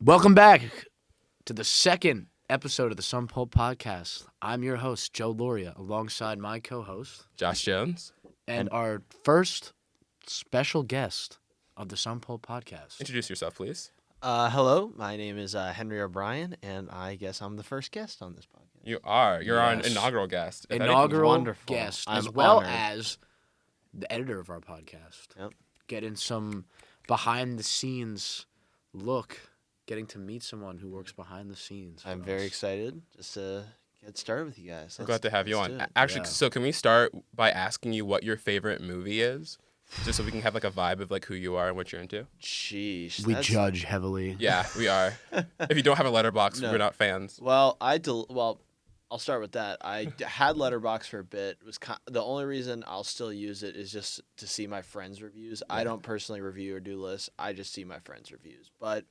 Welcome back to the second episode of the Some Pulp Podcast. I'm your host, Joe Lauria, alongside my co-host, Josh Jones. and our first special guest of the Some Pulp Podcast. Introduce yourself, please. Hello, my name is Henry O'Brien, and I guess I'm the first guest on this podcast. You are. You're our Yes. inaugural guest. If anything- Inaugural Wonderful. guest, I'm as well honored. as the editor of our podcast. Yep. Getting some behind-the-scenes look, getting to meet someone who works behind the scenes. I'm for very us. excited just to get started with you guys. We're glad to have you let's on. do it. Actually, Yeah. so can we start by asking you what your favorite movie is? Just so we can have like a vibe of like who you are and what you're into. Sheesh. We that's- judge heavily. Yeah, we are. If you don't have a letterbox, No. we're not fans. Well, I'll start with that. I had Letterboxd for a bit. It was the only reason I'll still use it is just to see my friends' reviews. I don't personally review or do lists. I just see my friends' reviews. But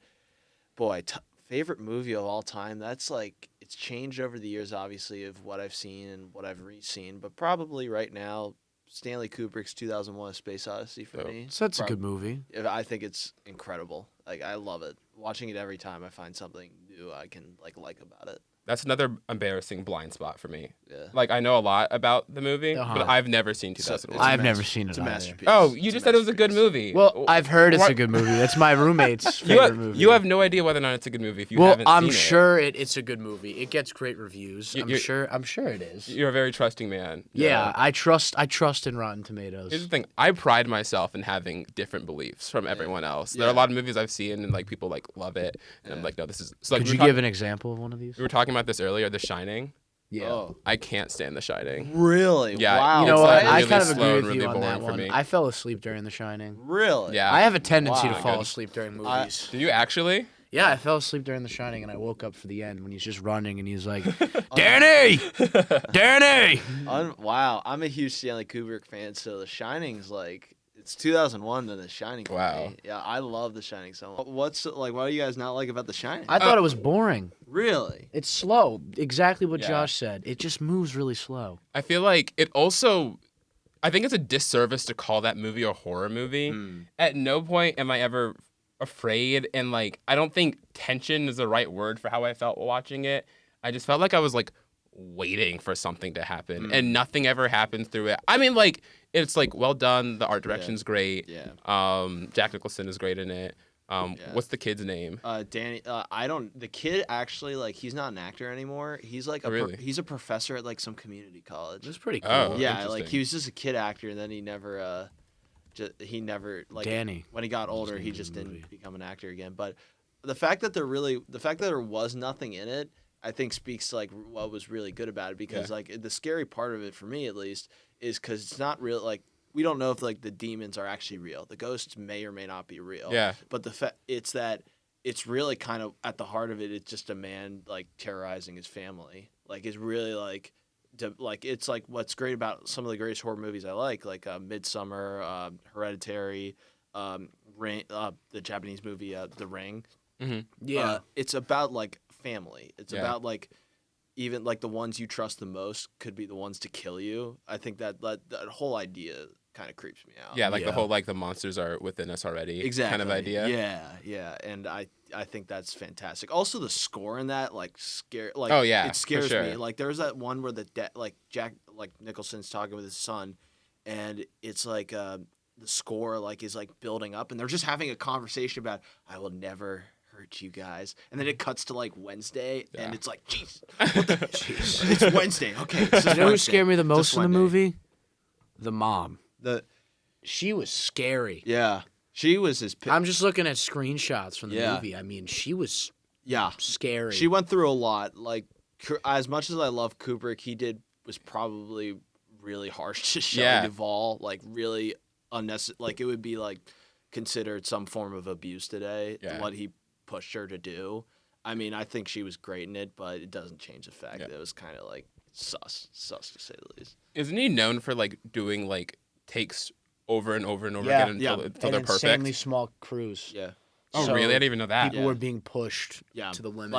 boy, favorite movie of all time. That's like it's changed over the years, obviously, of what I've seen and what I've re-seen. But probably right now, Stanley Kubrick's 2001: A Space Odyssey for Oh. me. So that's a good movie. I think it's incredible. Like I love it. Watching it every time, I find something new I can like about it. That's another embarrassing blind spot for me. Yeah. Like I know a lot about the movie, Uh-huh. but I've never seen So, 2001. it's a I've never master- seen it It's a either. masterpiece. Oh, you It's a just said it was a good masterpiece. movie. Well, I've heard it's What- a good movie. That's my roommate's You favorite have, movie. you have no idea whether or not it's a good movie if you well, haven't I'm seen it. sure it's a good movie. It gets great reviews. You- I'm you're- sure it is. You're a very trusting man. Yeah, I trust in Rotten Tomatoes. Here's the thing. I pride myself in having different beliefs from everyone else. There are a Yeah. lot of movies I've seen and like people like love it, and I'm Yeah. like, no, this is. So, like, Could we you were give an example of one of these? we were talking about this earlier. The Shining. Yeah. Oh, I can't stand The Shining. really? Yeah, Wow. You know it's, what? like, I really kind of slow agree and with really you on that boring for one. me. I fell asleep during The Shining. Really? Yeah. I have a tendency to Wow. fall Good. asleep during I- movies. Do you actually? Yeah, I fell asleep during The Shining, and I woke up for the end when he's just running, and he's like, Danny! Danny! Wow. I'm a huge Stanley Kubrick fan, so The Shining's like it's 2001 then The Shining. For Wow. me. Yeah, I love The Shining so much. What's like? What do you guys not like about The Shining? I thought it was boring. Really? It's slow. Exactly what Yeah. Josh said. It just moves really slow. I feel like it also. I think it's a disservice to call that movie a horror movie. At no point am I ever afraid, and like I don't think tension is the right word for how I felt watching it. I just felt like I was like waiting for something to happen, and nothing ever happens through it. I mean, like it's like well done. The art direction's great. Yeah. Jack Nicholson is great in it. What's the kid's name? Danny. I don't. The kid actually like he's not an actor anymore. He's like Really? he's a professor at like some community college. It's pretty cool. Oh. Yeah, interesting. like he was just a kid actor, and then he never like Danny. when he got older, he name of just the didn't movie. become an actor again. But the fact that there was nothing in it, I think speaks to like what was really good about it because Yeah. like the scary part of it for me at least is because it's not real. Like we don't know if like the demons are actually real. The ghosts may or may not be real. Yeah. But it's that it's really kind of at the heart of it. It's just a man like terrorizing his family. Like it's really like. It's like what's great about some of the greatest horror movies I like Midsummer, Hereditary, Ring, the Japanese movie The Ring. Yeah. It's about like family. It's Yeah. about like even like the ones you trust the most could be the ones to kill you. I think that whole idea kind of creeps me out. Yeah, like Yeah. the whole like the monsters are within us already Exactly. kind of idea. Yeah, and I think that's fantastic. Also, the score in that like scare like Oh, yeah, it for scares sure. me. Like there's that one where like Jack like Nicholson's talking with his son, and it's like the score like is like building up, and they're just having a conversation about I will never hurt you guys, and then it cuts to like Wednesday, and Yeah. it's like jeez, what the jeez, it's Wednesday. Okay, this is You know who Wednesday. scared me the most Just in the one day. movie? The mom. She was scary. yeah, she was his. I'm just looking at screenshots from the Yeah. movie. I mean, she was Yeah, scary. she went through a lot. Like as much as I love Kubrick, was probably really harsh to Shelley Yeah. Duvall. Like really unnecessary. Like it would be like considered some form of abuse today. Yeah. What he pushed her to do. I mean, I think she was great in it, but it doesn't change the fact Yeah. that it was kind of like sus to say the least. Isn't he known for like doing like takes over and over and over Yeah. again Yeah. until An they're insanely perfect? small crews. Yeah. Oh, So really? I didn't even know that. People Yeah. were being pushed Yeah, to the limit.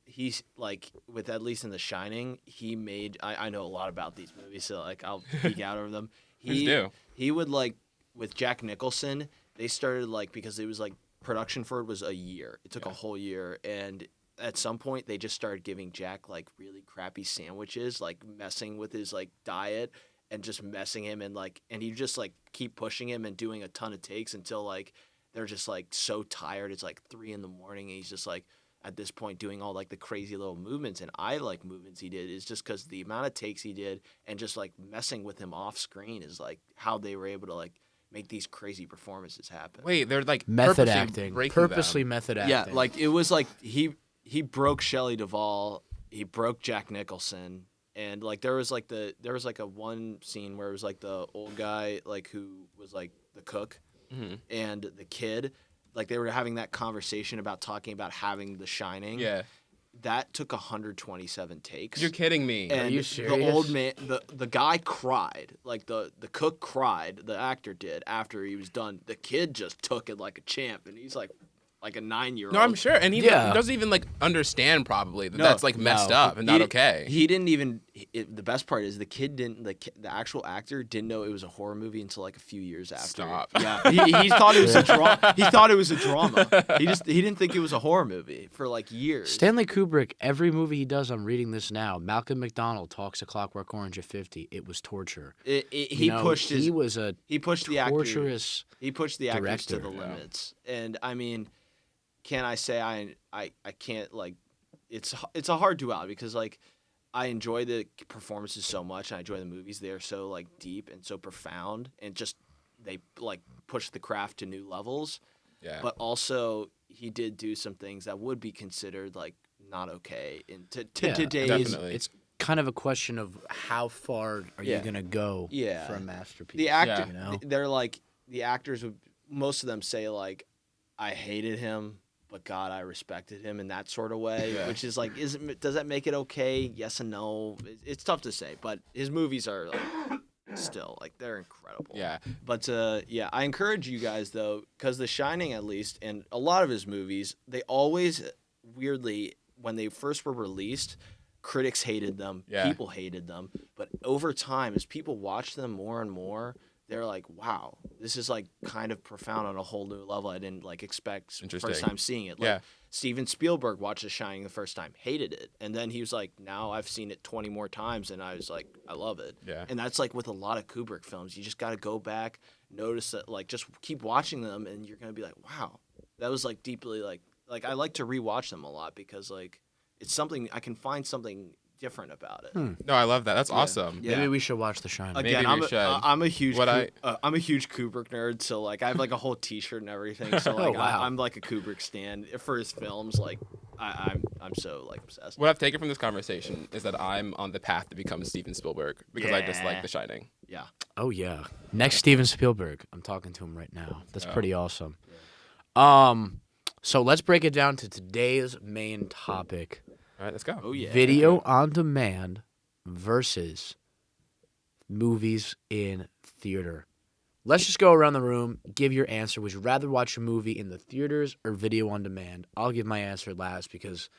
He's like with at least in The Shining, he made. I know a lot about these movies, so like I'll geek out over them. Please do. He would like with Jack Nicholson. They started like because it was like production for it was a year. It took a whole year, and at some point they just started giving Jack like really crappy sandwiches, like messing with his like diet and just messing him and you just like keep pushing him and doing a ton of takes until like they're just like so tired. It's like 3 a.m. and he's just like at this point doing all like the crazy little movements, and I like movements he did is just because the amount of takes he did and just like messing with him off screen is like how they were able to like make these crazy performances happen. Wait, they're like Method purposely acting. breaking Purposely them. method Yeah, acting. like it was like he broke Shelley Duvall, he broke Jack Nicholson, and like there was like a one scene where it was like the old guy like who was like the cook and the kid, like they were having that conversation about talking about having The Shining. Yeah. That took 127 takes. You're kidding me. And you the serious? old man, the guy cried, like the cook cried, the actor did after he was done. The kid just took it like a champ, and he's like a 9-year-old. No, I'm sure, and he doesn't even like understand probably that No, that's like messed up and not okay. He didn't even. The best part is the kid didn't. The actual actor didn't know it was a horror movie until like a few years after. Stop. Yeah, he thought it was a drama. He thought it was a drama. He didn't think it was a horror movie for like years. Stanley Kubrick, every movie he does, I'm reading this now. Malcolm McDonald talks A Clockwork Orange at 50. It was torture. He pushed He was a the actor. torturous. He pushed the actors to director. the limits, and I mean, can I say I can't like, it's a hard duality because like I enjoy the performances so much and I enjoy the movies. They are so like deep and so profound and just they like push the craft to new levels. Yeah. But also he did do some things that would be considered like not okay in today's. definitely. It's kind of a question of how far are you Yeah. going to go Yeah. for a masterpiece. The actor, you know? they're like the actors would. Most of them say like, I hated him, but God, I respected him in that sort of way, Yeah. which is like, does that make it okay? Yes and no. It's tough to say, but his movies are like, still like they're incredible. Yeah. But yeah, I encourage you guys though, because The Shining at least, and a lot of his movies, they always weirdly when they first were released. Critics hated them. Yeah. People hated them. But over time, as people watch them more and more, they're like, wow, this is like kind of profound on a whole new level. I didn't like expect Interesting. first time seeing it. Like Yeah. Steven Spielberg watched The Shining the first time, hated it. And then he was like, now I've seen it 20 more times and I was like, I love it. Yeah. And that's like with a lot of Kubrick films. You just got to go back, notice that, like just keep watching them and you're going to be like, wow, that was like deeply like I like to rewatch them a lot because like it's something I can find something different about it. No, I love that. That's awesome. Yeah. Maybe we should watch The Shining. Again, Maybe we should. I'm a huge What I'm a huge Kubrick nerd, so like I have like a whole T-shirt and everything. So like wow. I'm like a Kubrick stan for his films. Like I'm so like obsessed. What I've taken from this conversation is that I'm on the path to become Steven Spielberg because I dislike Yeah. The Shining. Yeah. Oh yeah, next Steven Spielberg. I'm talking to him right now. That's Oh. pretty awesome. So let's break it down to today's main topic: All right, let's go. Oh yeah. video on demand versus movies in theater. Let's just go around the room. Give your answer. Would you rather watch a movie in the theaters or video on demand? I'll give my answer last because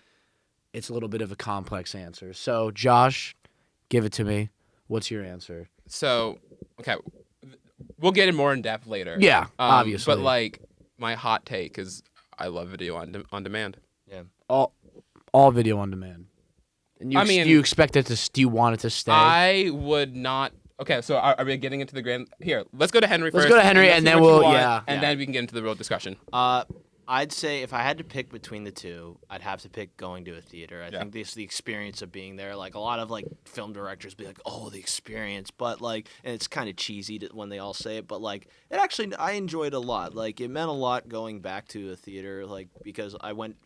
it's a little bit of a complex answer. So, Josh, give it to me. What's your answer? So, okay, we'll get in more in depth later. Yeah, obviously. But like, my hot take is I love video on demand. Yeah. All video on demand. And you, I mean- you expect it to? Do you want it to stay? I would not. Okay, so are we getting into the grand? Here, let's go to Henry first. Let's go to Henry, let's and see then what you we'll- want, yeah. and Yeah. then we can get into the real discussion. I'd say if I had to pick between the two, I'd have to pick going to a theater. I Yeah. think this the experience of being there. Like a lot of like film directors be like, "Oh, the experience," but like, and it's kind of cheesy when they all say it, but like, it actually I enjoyed a lot. Like it meant a lot going back to a theater, like because I went.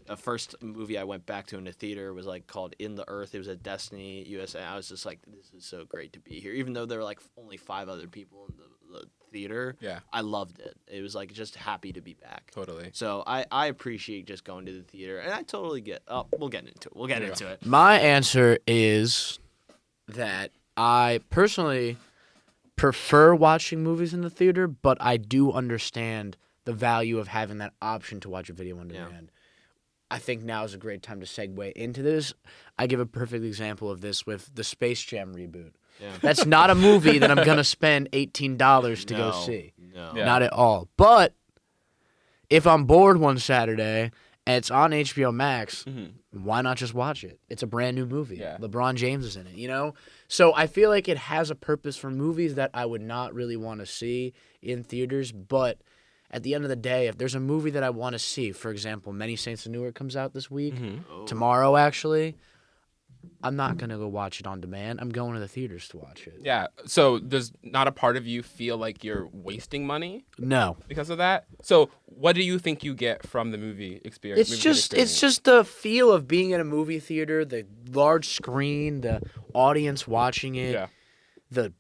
The first movie I went back to in the theater was like called In the Earth. It was at Destiny USA. I was just like, this is so great to be here. Even though there were like only 5 other people in the theater, Yeah. I loved it. It was like just happy to be back. Totally. So I appreciate just going to the theater, and I totally get. Oh, we'll get into it. We'll get Yeah. into it. My answer is that I personally prefer watching movies in the theater, but I do understand the value of having that option to watch a video on Yeah. demand. I think now is a great time to segue into this. I give a perfect example of this with the Space Jam reboot. Yeah. That's not a movie that I'm going to spend $18 to go see. No. Yeah. Not at all. But if I'm bored one Saturday and it's on HBO Max, why not just watch it? It's a brand new movie. Yeah. LeBron James is in it, you know? So I feel like it has a purpose for movies that I would not really want to see in theaters, but at the end of the day, if there's a movie that I want to see, for example, Many Saints of Newark comes out this week, tomorrow actually, I'm not going to go watch it on demand. I'm going to the theaters to watch it. Yeah. So does not a part of you feel like you're wasting money No. because of that? So what do you think you get from the movie experience? It's just the feel of being in a movie theater, the large screen, the audience watching it, the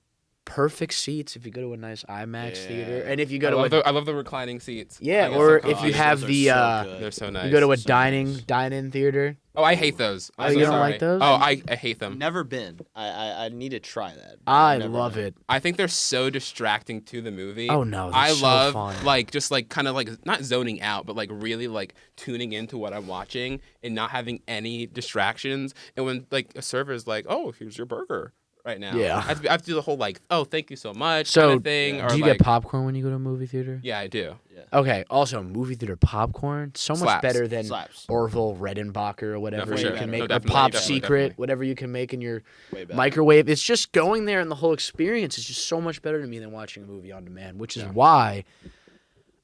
perfect seats if you go to a nice IMAX theater, and if you go I love the reclining seats. Yeah, or if you have the they're so nice. you go to a dine-in theater. Oh, I hate those. Oh, you don't like those? Oh, I hate them. Never been. I need to try that. I love it. I think they're so distracting to the movie. Oh no, they're I so love fun. like just like kind of like not zoning out, but like really like tuning into what I'm watching and not having any distractions. And when like a server's like, "Oh, here's your burger." Right now, Yeah. I have to do the whole like, oh, thank you so much, So, kind of thing. do Or you like, get popcorn when you go to a movie theater? Yeah, I do. Okay. Also, movie theater popcorn so much Slaps. better than Slaps. Orville Redenbacher or whatever for you sure. can No, make, or definitely, Pop definitely, Secret, definitely. whatever you can make in your Way better. microwave. It's just going there and the whole experience is just so much better to me than watching a movie on demand, which is why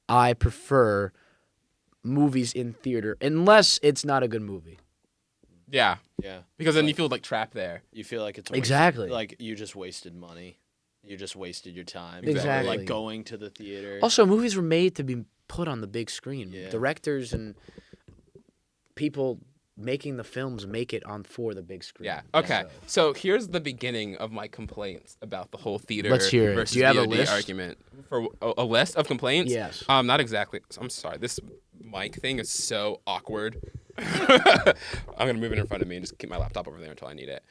I prefer movies in theater, unless it's not a good movie. Yeah, Yeah. because then you feel like trapped there. You feel like it's Exactly. like you just wasted money. You just wasted your time. Exactly. Like going to the theater. Also, movies were made to be put on the big screen. Yeah. Directors and people making the films make it on for the big screen. Yeah. Okay. So here's the beginning of my complaints about the whole theater Let's hear it. versus Do you have a VOD list? argument. For a list of complaints? Yes. Not exactly. I'm sorry. This mic thing is so awkward. I'm gonna move it in front of me and just keep my laptop over there until I need it.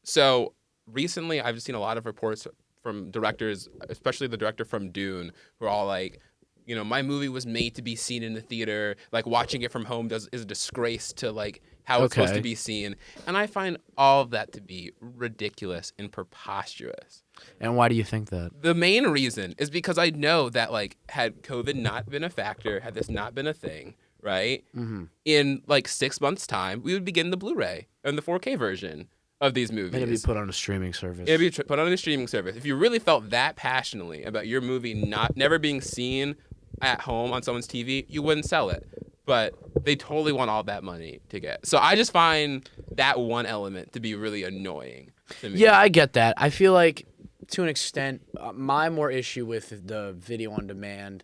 So recently, I've just seen a lot of reports from directors, especially the director from Dune, who are all like, you know, my movie was made to be seen in the theater. Like watching it from home is a disgrace to like how it's supposed to be seen. And I find all of that to be ridiculous and preposterous. And why do you think that? The main reason is because I know that like had COVID not been a factor, had this not been a thing, right? Mm-hmm. In like 6 months' time, we would be getting the Blu-ray and the 4K version of these movies. And it'd be put on a streaming service. It'd be put on a streaming service. If you really felt that passionately about your movie never being seen at home on someone's TV, you wouldn't sell it. But they totally want all that money to get. So I just find that one element to be really annoying to me. Yeah, I get that. I feel like, to an extent, my more issue with the video on demand,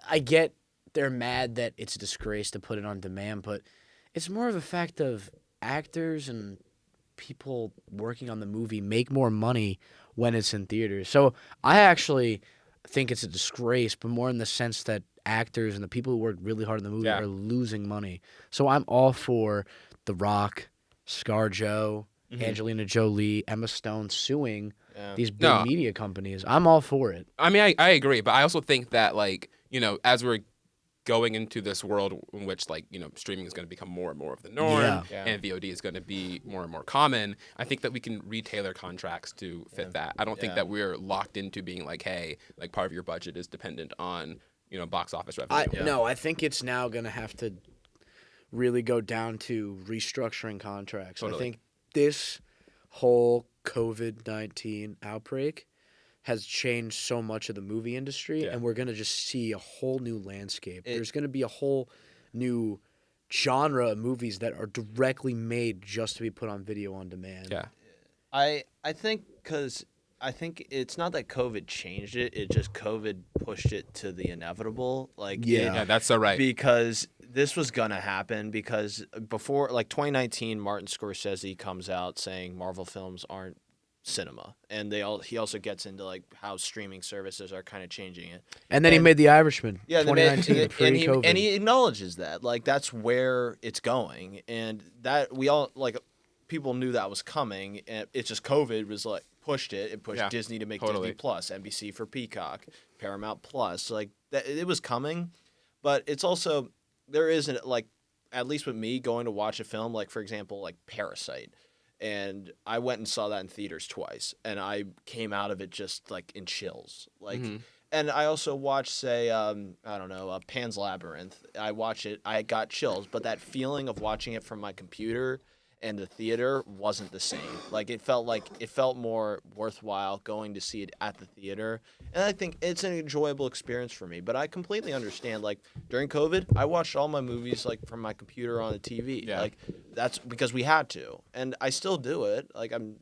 I get they're mad that it's a disgrace to put it on demand, but it's more of a fact of actors and people working on the movie make more money when it's in theaters. So I actually think it's a disgrace, but more in the sense that actors and the people who worked really hard in the movie are losing money. So I'm all for The Rock, ScarJo, Angelina Jolie, Emma Stone suing these big media companies. I'm all for it. I mean, I agree, but I also think that, like, you know, as we're going into this world in which, like, you know, streaming is going to become more and more of the norm and VOD is going to be more and more common, I think that we can retailor contracts to fit that. I don't think that we're locked into being like, hey, like part of your budget is dependent on, you know, box office revenue. No, I think it's now going to have to really go down to restructuring contracts. Totally. I think this whole COVID-19 outbreak has changed so much of the movie industry, and we're going to just see a whole new landscape. There's going to be a whole new genre of movies that are directly made just to be put on video on demand. Yeah. I think because I think it's not that COVID changed it. It just COVID pushed it to the inevitable. Like Yeah, that's so right. Because this was gonna happen because before like 2019, Martin Scorsese comes out saying Marvel films aren't cinema, and he also gets into like how streaming services are kind of changing it. And then he made The Irishman. Yeah, 2019 pre-COVID. and he acknowledges that like that's where it's going, and that we all like people knew that was coming, and it's just COVID was like pushed it. It pushed Disney to make Disney Plus, NBC for Peacock, Paramount Plus. Like that, it was coming, but it's also there isn't like at least with me going to watch a film like for example like Parasite. And I went and saw that in theaters twice, and I came out of it just like in chills. Like And I also watched, say, I don't know, Pan's Labyrinth. I watched it. I got chills, but that feeling of watching it from my computer and the theater wasn't the same. Like it felt more worthwhile going to see it at the theater. And I think it's an enjoyable experience for me. But I completely understand. Like during COVID, I watched all my movies like from my computer on the TV. Yeah. Like that's because we had to, and I still do it. Like I'm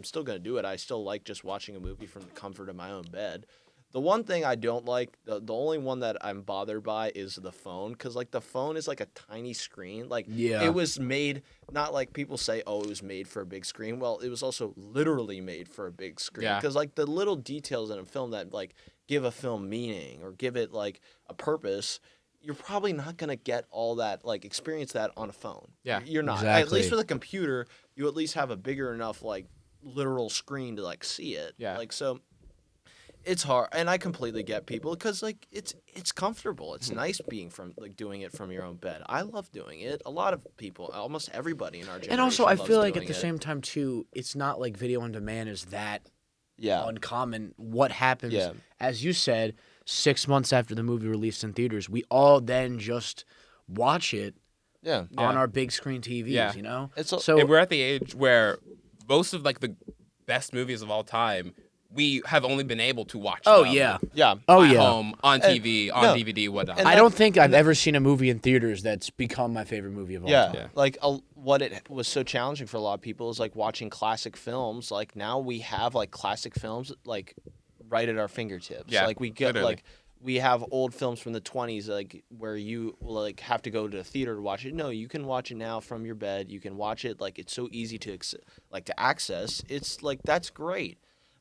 still gonna do it. I still like just watching a movie from the comfort of my own bed. The one thing I don't like, the only one that I'm bothered by is the phone, because like the phone is like a tiny screen. Like Yeah. it was made, not like people say, oh, it was made for a big screen. Well, it was also literally made for a big screen. Yeah. Because like the little details in a film that like give a film meaning or give it like a purpose, you're probably not gonna get all that, like experience that on a phone. Yeah. You're not. At Exactly. least with a computer, you at least have a bigger enough like literal screen to like see it. Yeah. Like so. It's hard, and I completely get people because like it's comfortable. It's nice being from like doing it from your own bed. I love doing it. A lot of people, almost everybody in our generation. And also, I loves feel like at doing the it. same time too, it's not like video on demand is that Yeah. uncommon. What happens, Yeah. as you said, 6 months after the movie released in theaters, we all then just watch it Yeah. on our big screen TVs. Yeah. You know, It's so And we're at the age where most of like the best movies of all time, we have only been able to watch. oh them yeah, Yeah. oh at yeah. home, on TV, on no. DVD, whatnot. And I don't think I've ever seen a movie in theaters that's become my favorite movie of all Yeah. time. Yeah. Like what it was so challenging for a lot of people is like watching classic films. Like now we have like classic films like right at our fingertips. Yeah, Like we get literally. like we have old films from the 20s like where you like have to go to a theater to watch it. No, you can watch it now from your bed. You can watch it like it's so easy to to access. It's like that's great.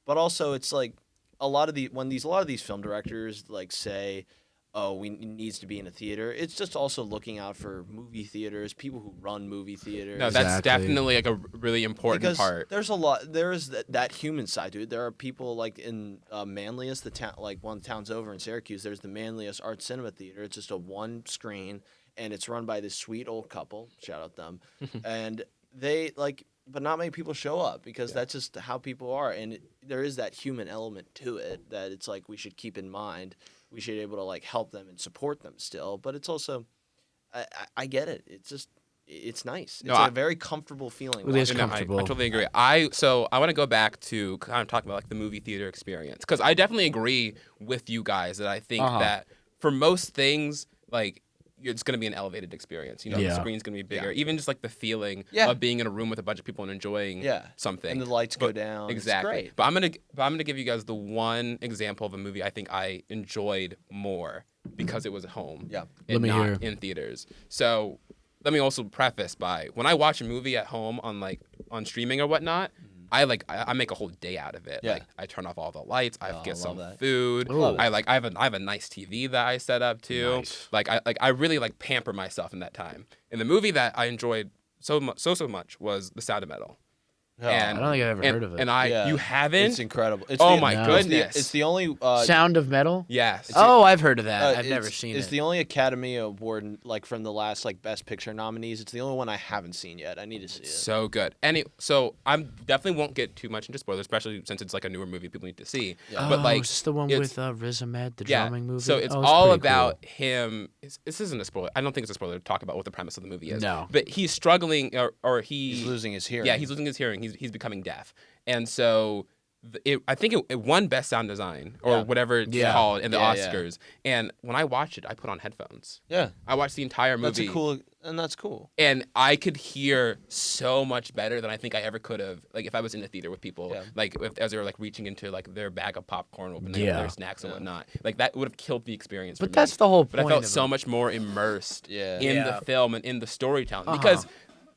But also it's like a lot of these film directors like say, oh, it needs to be in a theater. It's just also looking out for movie theaters, people who run movie theaters. No, that's Exactly. definitely like a really important because part. there's a lot. There is that human side to it. There are people like in Manlius, the town, like one of the towns over in Syracuse. There's the Manlius Art Cinema Theater. It's just a one screen, and it's run by this sweet old couple. Shout out them, and they like. But not many people show up because that's just how people are, and there is that human element to it that it's like we should keep in mind. We should be able to like help them and support them still, but it's also, I get it. It's just it's nice. It's No, a very comfortable feeling. It is watching No, comfortable. I totally agree. I want to go back to kind of talking about like the movie theater experience because I definitely agree with you guys that I think that for most things like it's going to be an elevated experience. You know, Yeah. the screen's going to be bigger. Even just like the feeling Yeah. of being in a room with a bunch of people and enjoying something. and the lights go down. Exactly. It's great. But I'm gonna give you guys the one example of a movie I think I enjoyed more because it was at home. Yeah. And Let me not hear. in theaters. So let me also preface by when I watch a movie at home on streaming or whatnot, I make a whole day out of it. Yeah. Like I turn off all the lights, I Oh, get I some love that. food. Ooh. I have a nice TV that I set up too. Nice. I really like pamper myself in that time. And the movie that I enjoyed so much was The Sound of Metal. Oh, And I don't think I've ever heard of it. And yeah. you haven't? It's incredible. It's Oh the- my No. goodness. It's the only. Sound of Metal. Yes. Oh, I've heard of that. I've never seen It's it. the only Academy Award like from the last like Best Picture nominees. It's the only one I haven't seen yet. I need to see it. So good. So I definitely won't get too much into spoilers, especially since it's like a newer movie people need to see. Yeah. But like is this the one it's- with Riz Ahmed, the yeah. drumming movie? So it's Oh, all pretty about cool. him. This isn't a spoiler. I don't think it's a spoiler to talk about what the premise of the movie is. No. But he's struggling, or He's losing his hearing. Yeah, he's losing his hearing. He's becoming deaf, and so I think it won Best Sound Design or Yeah. whatever it's Yeah. called in the Yeah, yeah. Oscars. And when I watched it, I put on headphones. Yeah. I watched the entire movie. That's cool. And I could hear so much better than I think I ever could have, like if I was in a theater with people, Yeah. like as they were like reaching into like their bag of popcorn, opening Yeah. their snacks and whatnot. Like that would have killed the experience. But for that's me. the whole But I point felt of so it. much more immersed Yeah. in Yeah. the film and in the storytelling Uh-huh. because,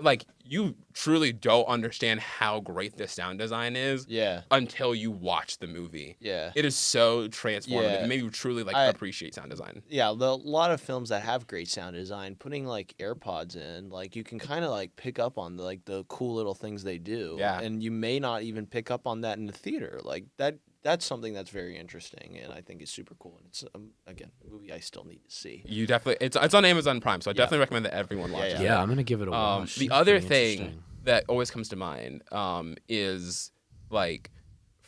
like, you truly don't understand how great this sound design is Yeah. until you watch the movie. Yeah. It is so transformative. Yeah. It made you truly like I- appreciate sound design. Yeah, a lot of films that have great sound design, putting like AirPods in, like you can kind of like pick up on like the cool little things they do. Yeah. And you may not even pick up on that in the theater. Like that's something that's very interesting and I think is super cool. And it's again, a movie I still need to see. You definitely it's on Amazon Prime, so I definitely recommend that everyone watch it. Yeah, I'm gonna give it a watch. The It's other pretty thing interesting. that always comes to mind is like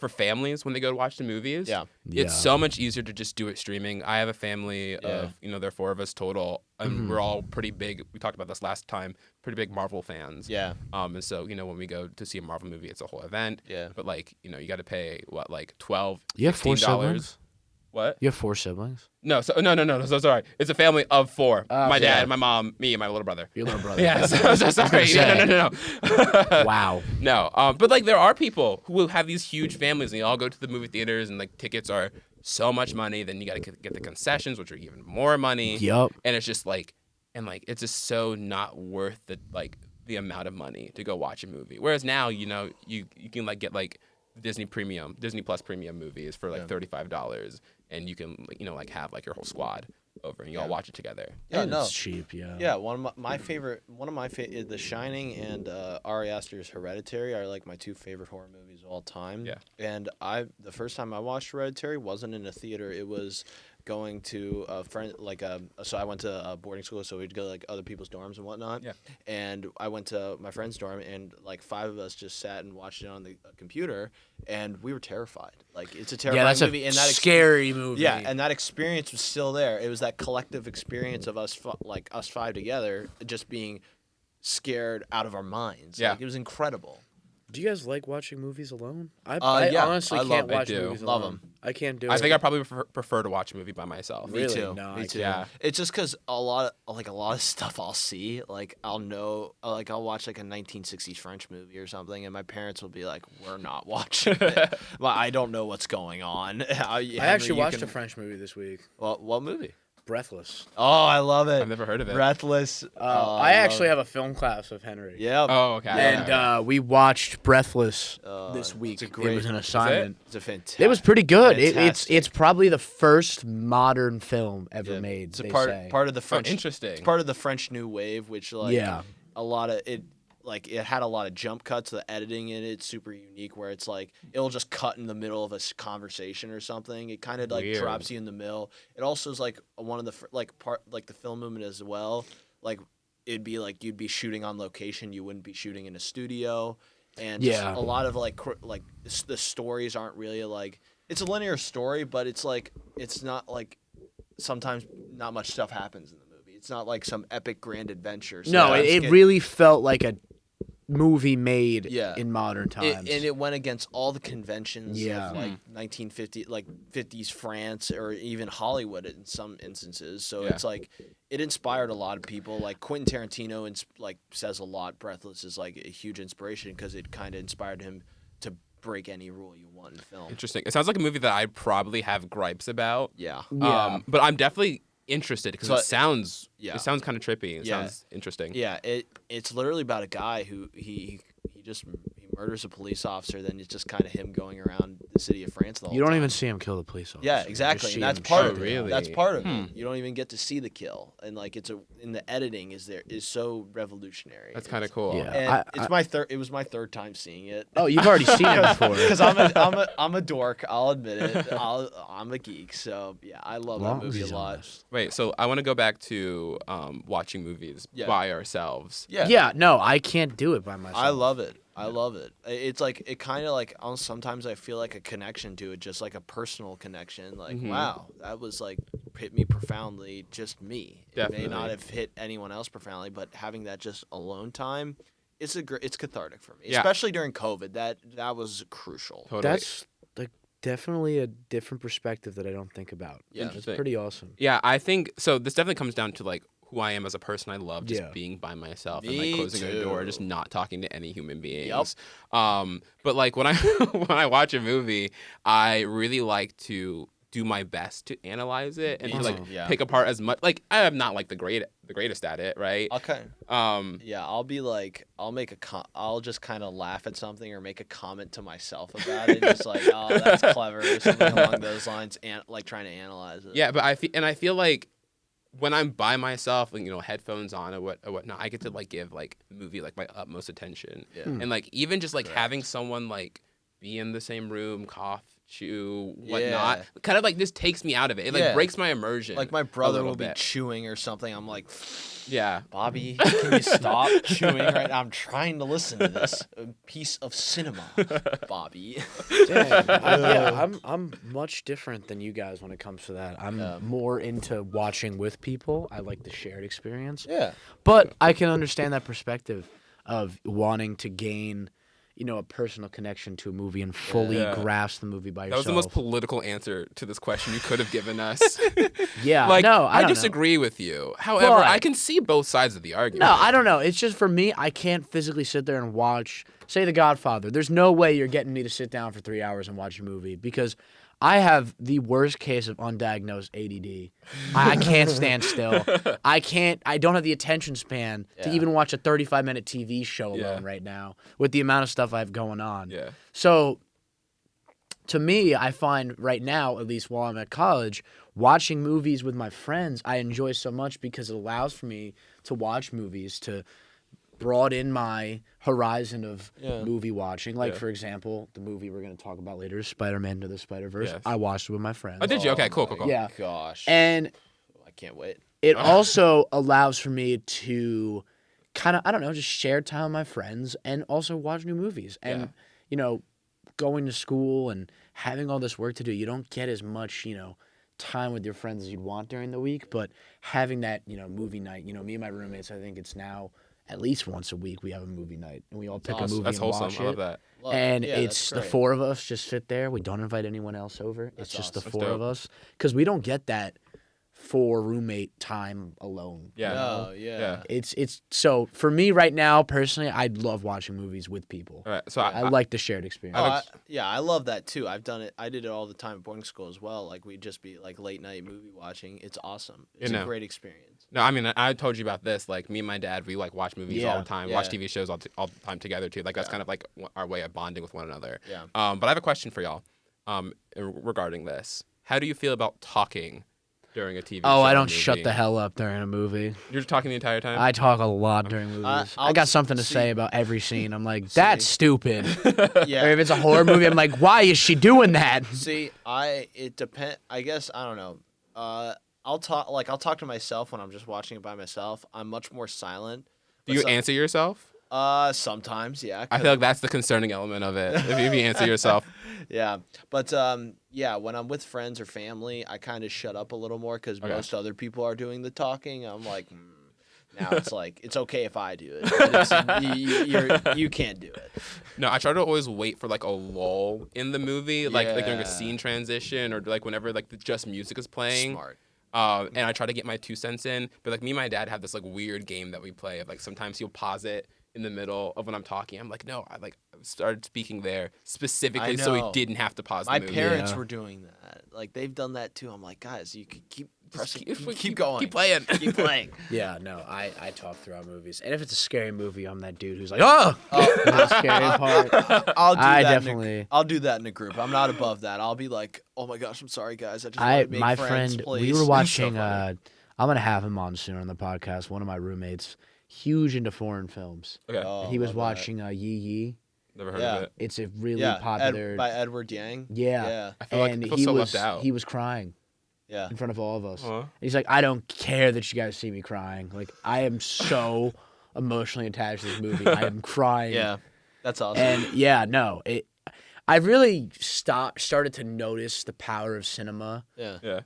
for families when they go to watch the movies. Yeah. It's so much easier to just do it streaming. I have a family of, there are 4 of us total, and we're all pretty big. We talked about this last time. Pretty big Marvel fans. Yeah. And so when we go to see a Marvel movie, it's a whole event. Yeah. But like you got to pay what, like $12, You have 4 $15. siblings? What? You have 4 siblings? No, so no. So sorry. It's a family of 4. My okay. dad, my mom, me, and my little brother. Your little brother. Yeah, so sorry. say. No. Wow. No, but like there are people who will have these huge families, and they all go to the movie theaters, and like tickets are so much money. Then you got to get the concessions, which are even more money. Yup. And it's just like, it's just so not worth the amount of money to go watch a movie. Whereas now, you can like get like Disney Plus premium movies for like $35, and you can like have like your whole squad over, and you all watch it together. Yeah, And no. it's cheap, yeah. Yeah, one of my favorite, The Shining and Ari Aster's Hereditary are like my 2 favorite horror movies of all time. Yeah. And the first time I watched Hereditary wasn't in a theater. It was going to a friend, so I went to a boarding school, so we'd go to like other people's dorms and whatnot. Yeah. And I went to my friend's dorm, and like 5 of us just sat and watched it on the computer, and we were terrified. Like, it's a terrifying Yeah, that's movie. a And that scary movie. Yeah, and that experience was still there. It was that collective experience of us 5 together, just being scared out of our minds. Yeah. Like, it was incredible. Do you guys like watching movies alone? I Yeah, honestly I can't love- I watch do. movies Love alone. 'em. I can't do it. I think I probably prefer to watch a movie by myself. Really? Me too. No, Me I too. can't. It's just because a lot of stuff I'll see, like I'll know, like I'll watch like a 1960s French movie or something, and my parents will be like, "We're not watching it." Well, I don't know what's going on. I actually watched a French movie this week. What movie? Breathless. Oh, I love it. I've never heard of it. Breathless. I actually have a film class with Henry. Yeah. Oh, okay. And we watched Breathless this it's week. a It great- was an Is assignment. It's a fantastic. It was pretty good. Fantastic. It's probably the first modern film ever made. It's a they part say. of the French. interesting. It's part of the French New Wave, which Yeah. a lot of it. Like, it had a lot of jump cuts. The editing in it's super unique, where it's like it'll just cut in the middle of a conversation or something. It kind of like Weird. drops you in the middle. It also is like one of the the film movement as well. Like, it'd be like you'd be shooting on location. You wouldn't be shooting in a studio, and just Yeah. a lot of the stories aren't really like, it's a linear story, but it's like it's not like, sometimes not much stuff happens in the movie. It's not like some epic grand adventure. So No, it really felt like a movie made Yeah. in modern times. And it went against all the conventions Yeah. of like 1950, like 50s France, or even Hollywood in some instances. So Yeah. it's like it inspired a lot of people. Like Quentin Tarantino says a lot. Breathless is like a huge inspiration because it kind of inspired him to break any rule you want in film. Interesting. It sounds like a movie that I probably have gripes about. Yeah. Yeah. But I'm definitely interested because So- it sounds Yeah. kind of trippy. It Yeah. sounds interesting. Yeah, it's literally about a guy who he murders a police officer. Then it's just kind of him going around the city of France the whole You don't time. even see him kill the police officer. Yeah, You exactly. just And see that's him part shoot of the it. guy. really? That's part of it. You don't even get to see the kill, and like in the editing is so revolutionary. That's kind of cool. Yeah. And I- it was my third time seeing it. Oh, you've already seen it before. Because I'm a dork. I'll admit it. I'm a geek. So yeah, I love that movie a lot. Wait, so I want to go back to watching movies Yeah. by ourselves. Yeah, no, I can't do it by myself. I love it. I love it. It's like, it kind of like, sometimes I feel like a connection to it, just like a personal connection. Like, wow, that was like hit me profoundly, just me. Definitely. It may not have hit anyone else profoundly, but having that just alone time, it's cathartic for me, Yeah. especially during COVID. That was crucial. Totally. That's like definitely a different perspective that I don't think about. Yeah. It's Interesting. pretty awesome. Yeah, I think so. This definitely comes down to like who I am as a person. I love just Yeah. being by myself and Me like closing a door, too. just not talking to any human beings. Yep. But like when I when I watch a movie, I really like to do my best to analyze it and Me to like too, yeah. pick apart as much. Like I am not like the greatest at it, right? Okay. Yeah. I'll be like, I'll just kind of laugh at something or make a comment to myself about it, just like, oh, that's clever, or something along those lines, and like trying to analyze it. Yeah, but I feel like when I'm by myself, like, headphones on or whatnot, I get to like give like the movie like my utmost attention. Yeah. And like even just like having someone like be in the same room, cough, chew, whatnot. Yeah. Kind of like this takes me out of it. It like Yeah. breaks my immersion. Like my a brother little will be bit. chewing or something. I'm like, Yeah. Bobby, can you stop chewing right now? I'm trying to listen to this piece of cinema, Bobby. I'm much different than you guys when it comes to that. I'm Yeah. more into watching with people. I like the shared experience. Yeah. But I can understand that perspective of wanting to gain, a personal connection to a movie and fully Yeah. grasp the movie by That yourself. was the most political answer to this question you could have given us. Yeah, Like, no, I don't know. disagree with you. However, But- I can see both sides of the argument. No, I don't know. It's just for me, I can't physically sit there and watch, say, The Godfather. There's no way you're getting me to sit down for 3 hours and watch a movie because I have the worst case of undiagnosed ADD. I can't stand still. I don't have the attention span to Yeah. even watch a 35-minute TV show alone Yeah. right now with the amount of stuff I have going on. Yeah. So to me, I find right now, at least while I'm at college, watching movies with my friends, I enjoy so much because it allows for me to watch movies, to broaden my horizon of Yeah. movie watching. Like, Yeah. for example, the movie we're going to talk about later is Spider-Man Into the Spider-Verse. Yes. I watched it with my friends. Oh, did you? Okay, cool. my Yeah. Gosh. And I can't wait. it also allows for me to kind of, I don't know, just share time with my friends and also watch new movies. And, going to school and having all this work to do, you don't get as much, time with your friends as you'd want during the week. But having that, movie night, me and my roommates, I think it's now at least once a week we have a movie night and we all pick a awesome. movie That's and wholesome. watch I love it. that. And Yeah, it's that's the great. four of us just sit there. We don't invite anyone else over. That's it's just awesome. the four That's of dope. us because we don't get that 4 roommate time alone. Yeah. Oh, yeah. It's so for me right now personally, I love watching movies with people. All right. So I like the shared experience. Oh, I love that too. I've done it. I did it all the time at boarding school as well. Like we'd just be like late night movie watching. It's awesome. It's a great experience. No, I mean, I told you about this. Like, me and my dad, we, like, watch movies all Yeah. the time, Yeah. watch TV shows all the time together, too. Like, that's kind of, like, our way of bonding with one another. Yeah. But I have a question for y'all regarding this. How do you feel about talking during a TV show? Oh, I or don't movie? shut the hell up during a movie. You're talking the entire time? I talk a lot during movies. I I'll got something to see- say about every scene. I'm like, that's stupid. Yeah. Or if it's a horror movie, I'm like, why is she doing that? See, it depend. I guess I don't know. I'll talk to myself when I'm just watching it by myself. I'm much more silent. do you But answer yourself? Sometimes, yeah. I feel like that's the concerning element of it, if you answer yourself. Yeah, but yeah, when I'm with friends or family, I kind of shut up a little more because most other people are doing the talking. I'm like, now it's like it's okay if I do it. But you can't do it. No, I try to always wait for, like, a lull in the movie, like during Yeah. a scene transition or, like, whenever, like, just music is playing. Smart. And I try to get my 2 cents in. But like me and my dad have this like weird game that we play of like sometimes he'll pause it in the middle of when I'm talking. I'm like, no, I started speaking there specifically so he know. didn't have to pause My the movie. parents Yeah. were doing that. Like they've done that too. I'm like, guys, you could keep Just pressing, keep going, keep playing. keep playing. Yeah, no, I talk throughout movies. And if it's a scary movie, I'm that dude who's like, oh! The scary part. I'll do I that. definitely- I'll do that in a group. I'm not above that. I'll be like, oh my gosh, I'm sorry, guys. I just want to make My friends, friend, please. we were It's so watching, funny. I'm going to have him on soon on the podcast. One of my roommates, huge into foreign films. Okay, Oh, He was love that. watching Yi Yi. never heard Yeah. of it. It's a really Yeah, popular. by Edward Yang. yeah. Yeah. I feel like And I feel he so was left out. he was crying Yeah. in front of all of us. Aw. He's like, I don't care that you guys see me crying. Like, I am so emotionally attached to this movie. I am crying. Yeah. That's awesome. And yeah, no, I really started to notice the power of cinema. yeah. Yeah.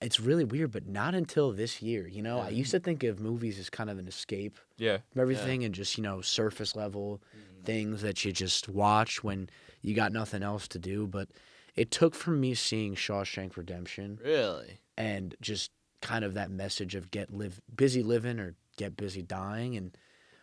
It's really weird, but not until this year. I used to think of movies as kind of an escape Yeah. from everything and just, surface level things that you just watch when you got nothing else to do. But it took from me seeing Shawshank Redemption Really. and just kind of that message of busy living or get busy dying. And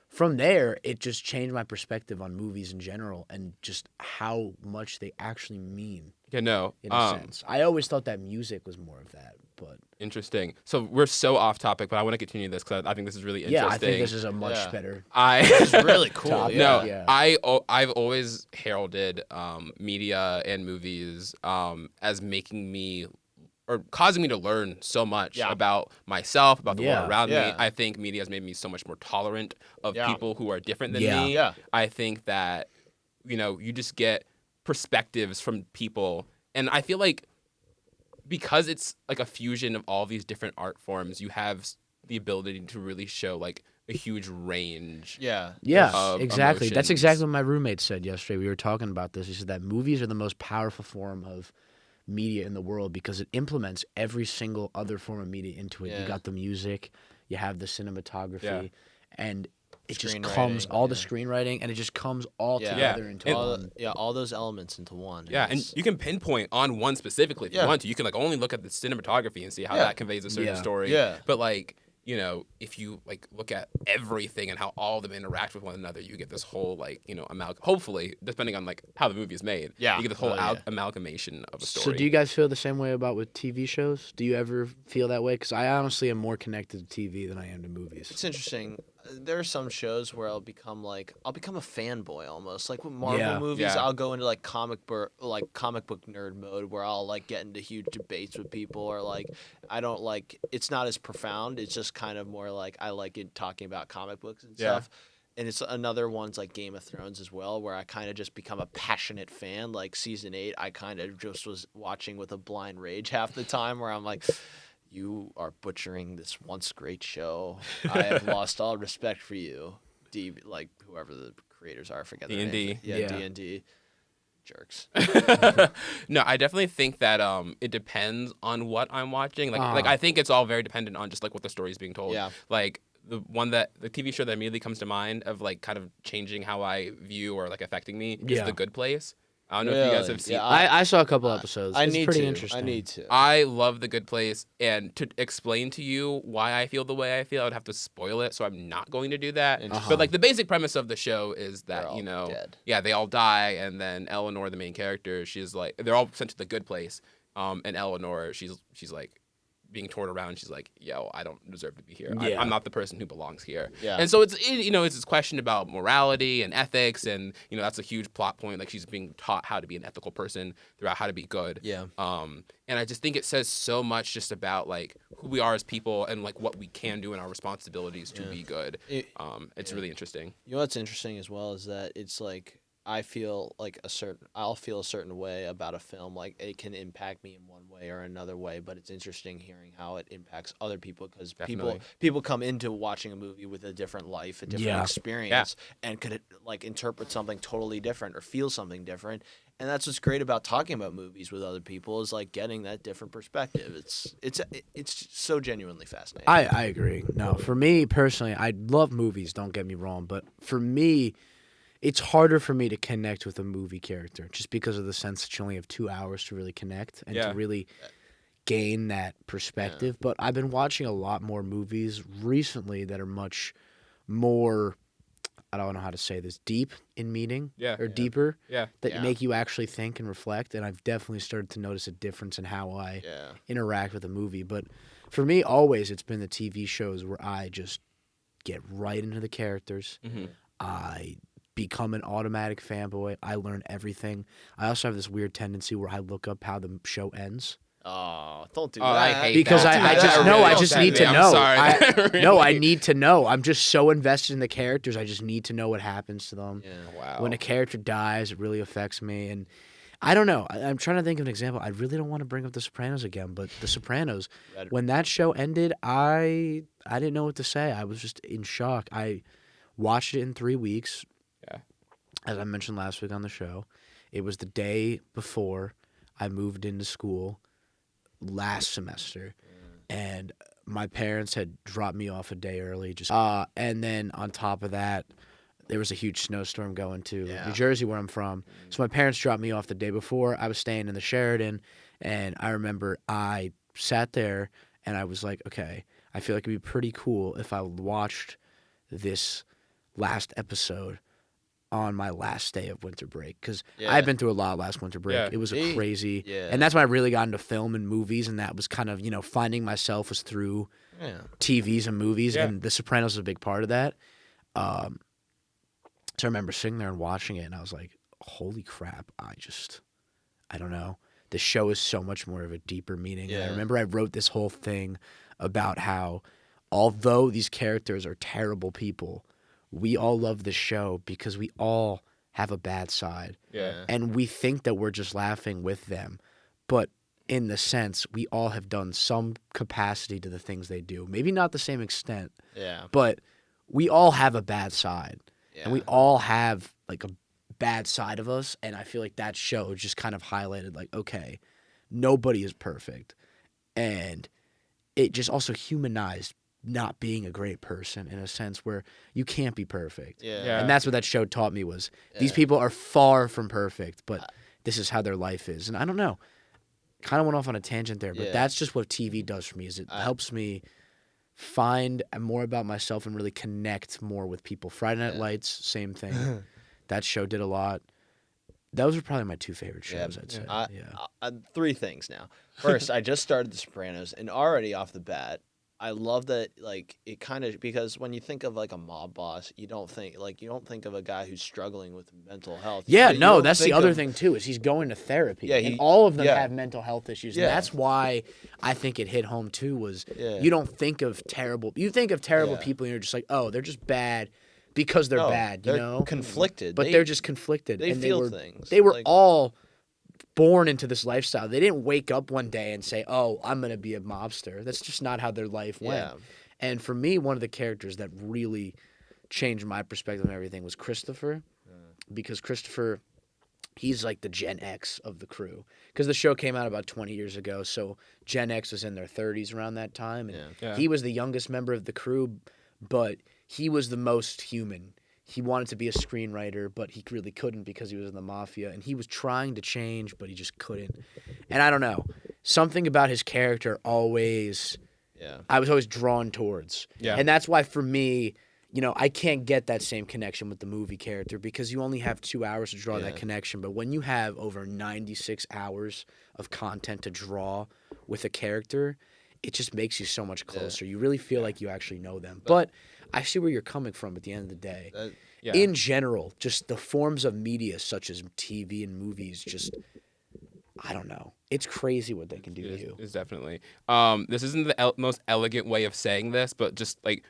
from there, it just changed my perspective on movies in general and just how much they actually mean Yeah. No. in a sense. I always thought that music was more of that, but Interesting. So we're so off topic, but I want to continue this because I think this is really interesting. yeah, I think this is a much Yeah. better. It's really cool. Topic. Yeah. No, Yeah. I've always heralded media and movies as making me or causing me to learn so much Yeah. about myself, about the Yeah. world around me. Yeah. I think media has made me so much more tolerant of Yeah. people who are different than Yeah. me. Yeah. I think that you just get perspectives from people. And I feel like because it's like a fusion of all these different art forms, you have the ability to really show like a huge range. Yeah. Yeah, exactly. That's emotions. exactly what my roommate said yesterday. We were talking about this. He said that movies are the most powerful form of media in the world because it implements every single other form of media into it. Yeah. You got the music, you have the cinematography, and it just Screenwriting, comes all the yeah. screenwriting, and it just comes all Yeah. together Yeah. into And- one. all those elements into one. Yeah, and you can pinpoint on one specifically if you Yeah. want to. You can like only look at the cinematography and see how Yeah. that conveys a certain Yeah. story. Yeah. But like, you know, if you like look at everything and how all of them interact with one another, you get this whole like, you know, hopefully, depending on like how the movie is made, Yeah. you get this whole Oh, yeah. amalgamation of a So story. do you guys feel the same way about with TV shows? Do you ever feel that way? Because I honestly am more connected to TV than I am to movies. It's interesting. There are some shows where I'll become a fanboy almost. Like with Marvel Yeah. movies, Yeah. I'll go into like comic book nerd mode where I'll like get into huge debates with people, or like I don't like it's not as profound. It's just kind of more like I like it talking about comic books and Yeah. stuff. And it's another one's like Game of Thrones as well, where I kind of just become a passionate fan. Like season 8, I kind of just was watching with a blind rage half the time, where I'm like, you are butchering this once great show. I have lost all respect for you. Like whoever the creators are, I forget their D&D. names. Yeah, Yeah. D&D. Jerks. No, I definitely think that it depends on what I'm watching. Like Ah. I think it's all very dependent on just like what the story is being told. Yeah. Like the TV show that immediately comes to mind of like kind of changing how I view or like affecting me is Yeah. The Good Place. I don't know if you guys Really? have seen. Yeah, I saw a couple episodes. I It's need pretty to. interesting. I need to. I love The Good Place, and to explain to you why I feel the way I feel, I would have to spoil it, so I'm not going to do that. Interesting. But like the basic premise of the show is They're that all you know, dead. yeah, they all die, and then Eleanor, the main character, she's like, they're all sent to the good place, and Eleanor, she's like being toured around. She's like, yo, I don't deserve to be here. Yeah. I'm not the person who belongs here. Yeah. And so it's this question about morality and ethics, and you know that's a huge plot point. Like she's being taught how to be an ethical person throughout how to be good. Yeah. And I just think it says so much just about like who we are as people and like what we can do and our responsibilities to be good. It's really interesting. You know what's interesting as well is that it's like I'll feel a certain way about a film. Like it can impact me in one way or another way, but it's interesting hearing how it impacts other people because Definitely. people come into watching a movie with a different life, a different Yeah. experience, and could like interpret something totally different or feel something different. And that's what's great about talking about movies with other people is like getting that different perspective. It's so genuinely fascinating. I agree. No, for me personally, I love movies, don't get me wrong, but for me, it's harder for me to connect with a movie character just because of the sense that you only have 2 hours to really connect and Yeah. to really gain that perspective. But I've been watching a lot more movies recently that are much more, I don't know how to say this, deep in meaning or deeper Yeah. that Yeah. make you actually think and reflect. And I've definitely started to notice a difference in how I Yeah. interact with a movie. But for me, always it's been the TV shows where I just get right into the characters. Mhm. I become an automatic fanboy. I learn everything. I also have this weird tendency where I look up how the show ends. Oh, don't do Oh, that. I hate Because that. I That just really know, I upsets just need me. to I'm know. sorry. No, I Really. need to know. I'm just so invested in the characters. I just need to know what happens to them. Yeah. Wow. When a character dies, it really affects me. And I don't know. I'm trying to think of an example. I really don't want to bring up The Sopranos again, but The Sopranos, Red- when that show ended, I didn't know what to say. I was just in shock. I watched it in 3 weeks. Yeah. As I mentioned last week on the show, it was the day before I moved into school last semester, and my parents had dropped me off a day early. And then on top of that, there was a huge snowstorm going to Yeah. New Jersey, where I'm from. So my parents dropped me off the day before. I was staying in the Sheridan, and I remember I sat there and I was like, okay, I feel like it'd be pretty cool if I watched this last episode on my last day of winter break, because Yeah. I've been through a lot last winter break. Yeah. It was Me? crazy, Yeah. and that's when I really got into film and movies, and that was kind of, finding myself was through Yeah. TVs and movies, Yeah. and The Sopranos is a big part of that. So I remember sitting there and watching it, and I was like, holy crap, I don't know. The show is so much more of a deeper meaning. And I Yeah. remember I wrote this whole thing about how, although these characters are terrible people, we all love the show because we all have a bad side. Yeah. And we think that we're just laughing with them. But in the sense, we all have done some capacity to the things they do. Maybe not the same extent, but we all have a bad side. And we all have like a bad side of us. And I feel like that show just kind of highlighted like, okay, nobody is perfect. And it just also humanized not being a great person in a sense where you can't be perfect. Yeah. And that's what that show taught me was these people are far from perfect, but this is how their life is. And I don't know, kind of went off on a tangent there, but that's just what TV does for me is it helps me find more about myself and really connect more with people. Friday Night Lights, same thing. That show did a lot. Those are probably my two favorite shows, I'd say. Three things now. First, I just started The Sopranos, and already off the bat, I love that, like, it kind of, because when you think of, like, a mob boss, you don't think of a guy who's struggling with mental health. Yeah, no, that's the other thing, too, is he's going to therapy. Yeah, and all of them have mental health issues. Yeah. And that's why I think it hit home, too, was you don't think of terrible – you think of terrible people and you're just like, oh, they're just bad because they're bad, they're you know? conflicted. But they're just conflicted. They and feel things. They were like, all – born into this lifestyle. They didn't wake up one day and say, oh, I'm going to be a mobster. That's just not how their life went. Yeah. And for me, one of the characters that really changed my perspective on everything was Christopher. Because Christopher, he's like the Gen X of the crew. Because the show came out about 20 years ago, so Gen X was in their 30s around that time. And he was the youngest member of the crew, but he was the most human. He wanted to be a screenwriter, but he really couldn't because he was in the mafia. And he was trying to change, but he just couldn't. And I don't know. Something about his character always I was always drawn towards. Yeah. And that's why for me, you know, I can't get that same connection with the movie character because you only have 2 hours to draw that connection. But when you have over 96 hours of content to draw with a character, it just makes you so much closer. You really feel like you actually know them. But I see where you're coming from at the end of the day. In general, just the forms of media such as TV and movies, just, I don't know. It's crazy what they can do to you. It's definitely. This isn't the most elegant way of saying this, but just like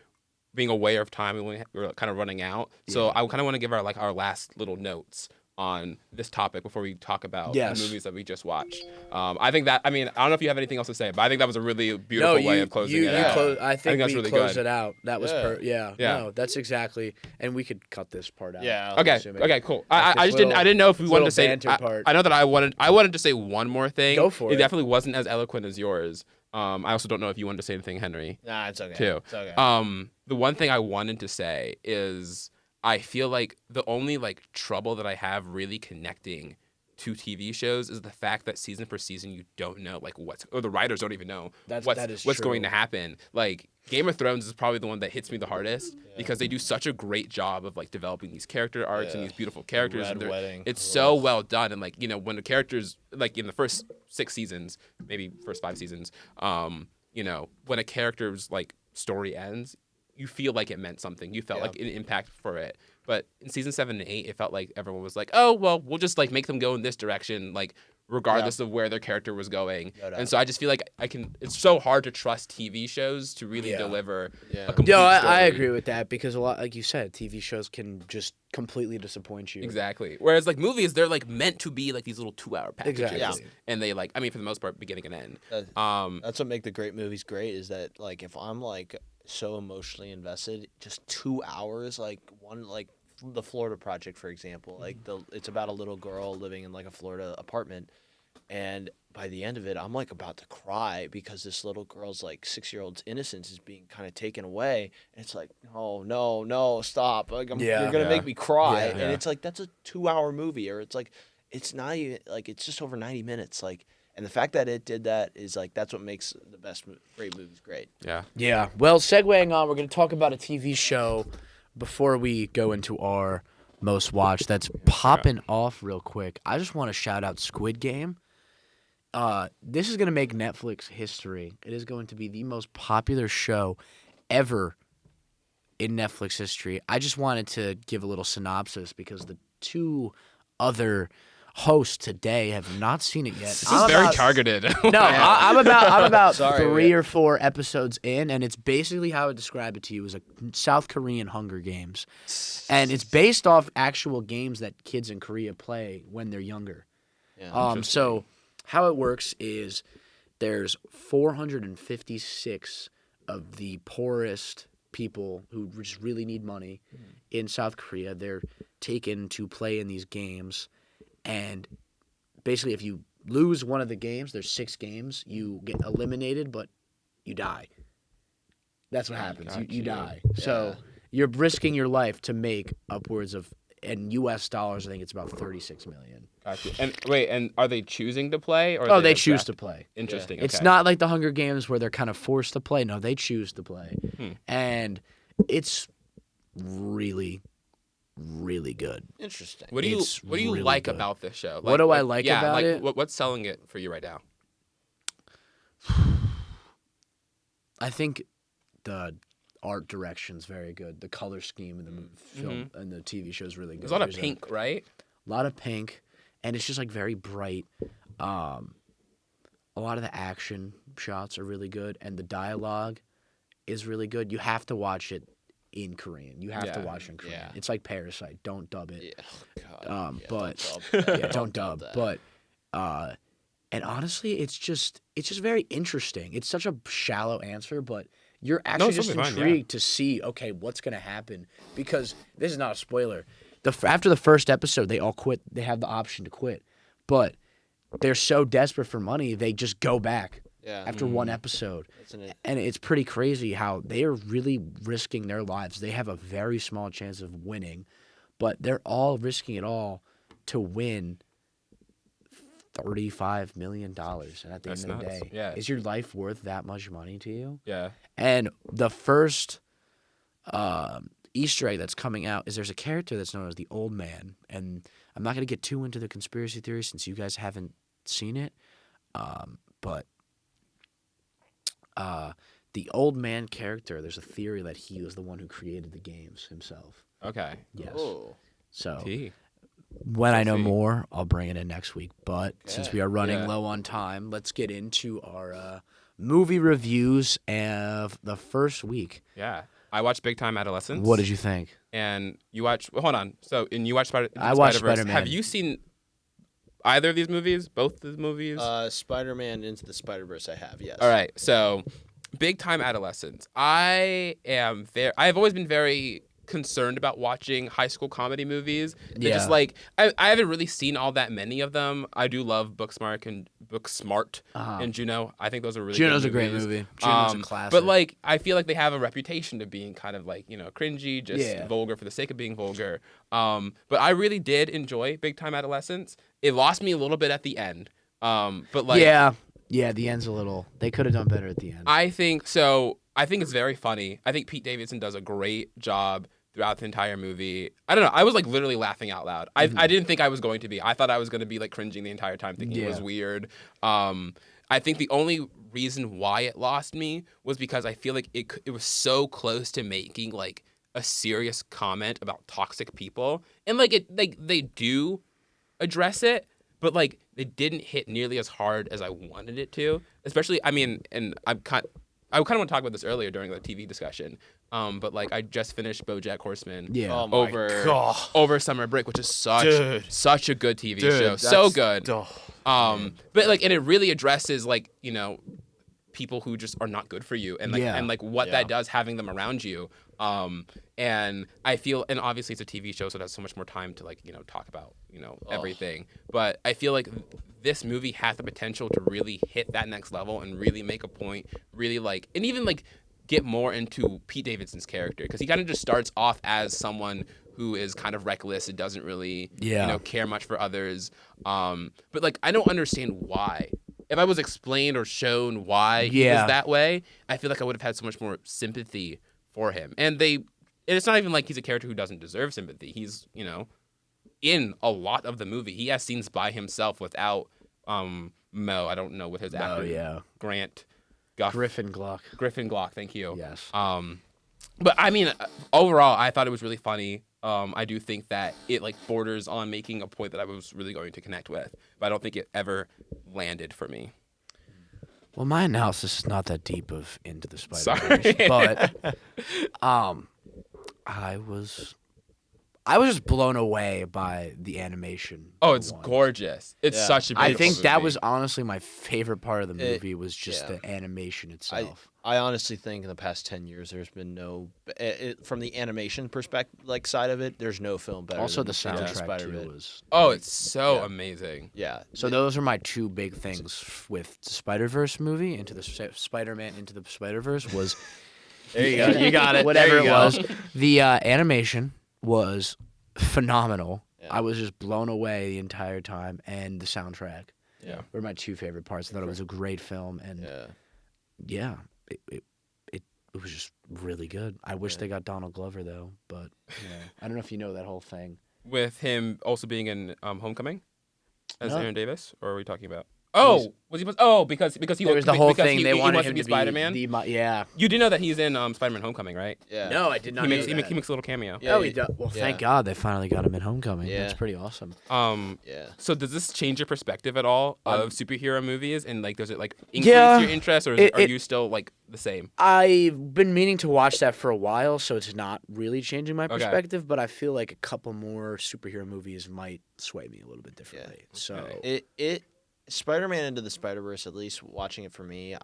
being aware of time, we're kind of running out. So I kind of want to give our last little notes on this topic before we talk about the movies that we just watched. I think that, I don't know if you have anything else to say, but I think that was a really beautiful way of closing it out. I think that's we really closed good. it out. That was no, that's exactly, and we could cut this part out. Yeah. Okay, cool. I didn't know if we wanted to say, I know that I wanted to say one more thing. Go for it. It definitely wasn't as eloquent as yours. I also don't know if you wanted to say anything, Henry. Nah, it's okay. Too. It's okay. The one thing I wanted to say is I feel like the only trouble that I have really connecting to TV shows is the fact that season for season you don't know or the writers don't even know what's going to happen. Like Game of Thrones is probably the one that hits me the hardest because they do such a great job of developing these character arcs and these beautiful characters. Red Wedding. It's so well done, and when the characters in the first 6 seasons, maybe first 5 seasons, when a character's story ends, you feel like it meant something. You felt like an impact for it. But in season 7 and 8, it felt like everyone was like, oh, well, we'll just make them go in this direction, regardless of where their character was going. And so I just feel like it's so hard to trust TV shows to really deliver a complete story. I agree with that because a lot, like you said, TV shows can just completely disappoint you. Exactly. Whereas movies, they're meant to be these little 2-hour packages. Exactly. Yeah. And they for the most part, beginning and end. That's what make the great movies great is that if I'm so emotionally invested, just 2 hours, the Florida Project, for example, it's about a little girl living in a Florida apartment, and by the end of it, I'm about to cry because this little girl's 6-year-old's innocence is being kind of taken away, and it's oh no, stop! You're gonna make me cry, and it's that's a 2-hour movie, or it's not even it's just over 90 minutes, And the fact that it did that is that's what makes the great movies great. Yeah. Yeah. Well, segueing on, we're going to talk about a TV show before we go into our most watched that's popping off real quick. I just want to shout out Squid Game. This is going to make Netflix history. It is going to be the most popular show ever in Netflix history. I just wanted to give a little synopsis because the two other hosts today have not seen it yet. This is very targeted. No, I'm about Sorry, 3 or 4 episodes in, and it's basically how I would describe it to you is a South Korean Hunger Games, and it's based off actual games that kids in Korea play when they're younger. Yeah. So how it works is there's 456 of the poorest people who just really need money in South Korea. They're taken to play in these games, and basically if you lose one of the games, there's 6 games, you get eliminated, but you die. That's what happens. You die. Yeah. So you're risking your life to make upwards of, in U.S. dollars, I think it's about $36 million. Gotcha. And wait, and are they choosing to play? Or They choose to play. Interesting. It's okay. not like the Hunger Games where they're kind of forced to play. No, they choose to play. And it's really, really good. Interesting. What do you It's really like good. about this show? What do I like about it? What's selling it for you right now? I think the art direction's very good. The color scheme in the film and the TV show is really good. There's a lot of There's pink, right? A lot of pink, and it's just like very bright. A lot of the action shots are really good, and the dialogue is really good. You have to watch it in Korean. You have to watch it in Korean. Yeah. It's like Parasite. Don't dub it. Yeah. Oh, God. But don't don't dub. that. But and honestly, it's just very interesting. It's such a shallow answer, but you're actually it's just totally fine, intrigued to see, okay, what's gonna happen, because this is not a spoiler. After the first episode, they all quit. They have the option to quit, but they're so desperate for money, they just go back after one episode. And it's pretty crazy how they are really risking their lives. They have a very small chance of winning, but they're all risking it all to win $35 million. And at the end of the day, is your life worth that much money to you? Yeah. And the first Easter egg that's coming out is there's a character that's known as the Old Man. And I'm not going to get too into the conspiracy theory since you guys haven't seen it. But the Old Man character, there's a theory that he was the one who created the games himself. Okay. Yes. Oh. So Tea. when I know more, I'll bring it in next week. But since we are running low on time, let's get into our movie reviews of the first week. Yeah. I watched Big Time Adolescence. What did you think? And you watched... Hold on. So, and you watched I watched Spider-Verse. Spider-Man. Have you seen either of these movies? Both of the movies? Spider-Man Into the Spider-Verse, I have, yes. All right. So, Big Time Adolescence. I've always been very concerned about watching high school comedy movies. They're just like, I haven't really seen all that many of them. I do love Booksmart and Juno. I think those are really Juno's good a great movies. movie. Juno's a classic. But like, I feel like they have a reputation of being kind of like, cringy, just vulgar for the sake of being vulgar. But I really did enjoy Big Time Adolescence. It lost me a little bit at the end. But like, yeah, the end's a little. They could have done better at the end. I think so. I think it's very funny. I think Pete Davidson does a great job throughout the entire movie. I don't know. I was like literally laughing out loud. I didn't think I was going to be. I thought I was going to be like cringing the entire time, thinking it was weird. I think the only reason why it lost me was because I feel like it was so close to making like a serious comment about toxic people, and like they do address it, but like it didn't hit nearly as hard as I wanted it to. Especially, I mean, and I kind of want to talk about this earlier during the TV discussion. But like I just finished BoJack Horseman over summer break, which is such a good TV show. So good. But like, and it really addresses like, people who just are not good for you and like what that does having them around you. And I feel, and obviously it's a TV show, so it has so much more time to like, talk about, everything. But I feel like this movie has the potential to really hit that next level and really make a point, really like, and even like get more into Pete Davidson's character, because he kind of just starts off as someone who is kind of reckless and doesn't really, care much for others. But like, I don't understand why. If I was explained or shown why he was that way, I feel like I would have had so much more sympathy for him. And it's not even like he's a character who doesn't deserve sympathy. He's, in a lot of the movie. He has scenes by himself without Mo. I don't know what his actor Grant. Griffin Glock. Griffin Glock, thank you. Yes. But I mean, overall, I thought it was really funny. I do think that it like borders on making a point that I was really going to connect with, but I don't think it ever landed for me. Well, my analysis is not that deep of Into the Sorry. Spider-Verse, but I was just blown away by the animation. Oh, for it's one. gorgeous. It's Yeah. such a beautiful I think that movie. was honestly my favorite part of the movie was just yeah. the animation itself. I honestly think in the past 10 years there's been no from the animation perspective like side of it, there's no film better. Also, than the Into soundtrack Spider-Man. too was. Oh, it's so Yeah. amazing. Yeah. So those are my two big things with the Spider-Verse movie. Into the Spider-Man Into the Spider-Verse was. There you go. You got it. Whatever There it you go. was, the animation was phenomenal. Yeah. I was just blown away the entire time, and the soundtrack Yeah. were my two favorite parts. I thought it was a great film, and Yeah. it was just really good. I wish they got Donald Glover though, but I don't know if you know that whole thing. With him also being in Homecoming as No. Aaron Davis, or are we talking about? Oh, was he? Oh, because he There was the whole thing they wanted wants him to be to Spider-Man. be yeah. You do know that he's in Spider-Man: Homecoming, right? Yeah. No, I did not. He know makes that. he makes a little cameo. Yeah. Oh, he does. Well, thank God they finally got him in Homecoming. Yeah. That's pretty awesome. Yeah. So does this change your perspective at all of superhero movies, and like does it like increase Yeah, your interest, or are you still like the same? I've been meaning to watch that for a while, so it's not really changing my perspective. But I feel like a couple more superhero movies might sway me a little bit differently. So Spider-Man Into the Spider-Verse, at least watching it for me,